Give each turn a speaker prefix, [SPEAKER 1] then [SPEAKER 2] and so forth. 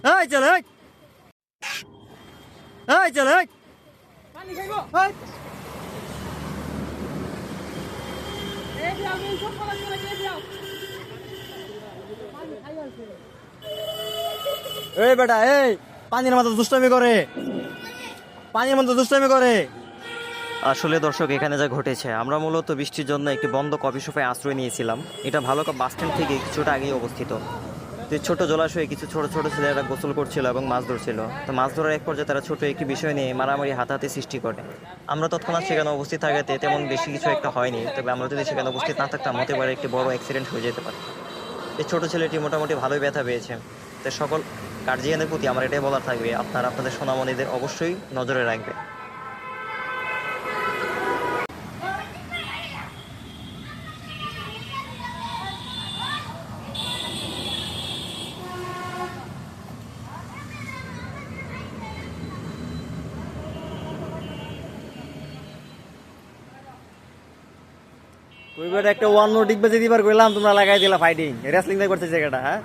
[SPEAKER 1] এই চল এই এই চল এই
[SPEAKER 2] পানি খাইবো এই যাও এই সব পালা চলে গিয়ে যাও পানি খাই আছে
[SPEAKER 1] এই বেটা এই পানির মতো দুষ্টামি করে পানির মতো দুষ্টামি করে। আসলে দর্শক এখানে যা ঘটেছে, আমরা মূলত বৃষ্টির জন্য একটি বন্ধ কফি শপে আশ্রয় নিয়েছিলাম। এটা ভালুকা বাস স্ট্যান্ড থেকে কিছুটা আগেই অবস্থিত। তো ছোট জলাশয়ে কিছু ছোট ছোট ছেলেরা গোসল করছিল এবং মাছ ধরছিল। তো মাছ ধরার এক পর্যায়ে তারা ছোট একটি বিষয় নিয়ে মারামারি হাতাহাতি সৃষ্টি করে। আমরা তৎক্ষণাৎ সেখানে উপস্থিত থাকাতে তেমন বেশি কিছু একটা হয়নি, তবে আমরা যদি সেখানে উপস্থিত না থাকতাম হতে পারে একটি বড় অ্যাক্সিডেন্ট হয়ে যেতে পারে। এই ছোট ছেলেটি মোটামুটি ভালোই ব্যথা পেয়েছে। তো সকল গার্জিয়ানের প্রতি আমার এটাই বলার থাকবে, আপনারা আপনাদের সোনামণিদের অবশ্যই নজরে রাখবে। কইবার একটা ওয়ান মোর ডিগ বেজে দিবার কইলাম, তোমরা লাগাই দিলা ফাইটিং রেসলিং দেখ করতে জায়গাটা। হ্যাঁ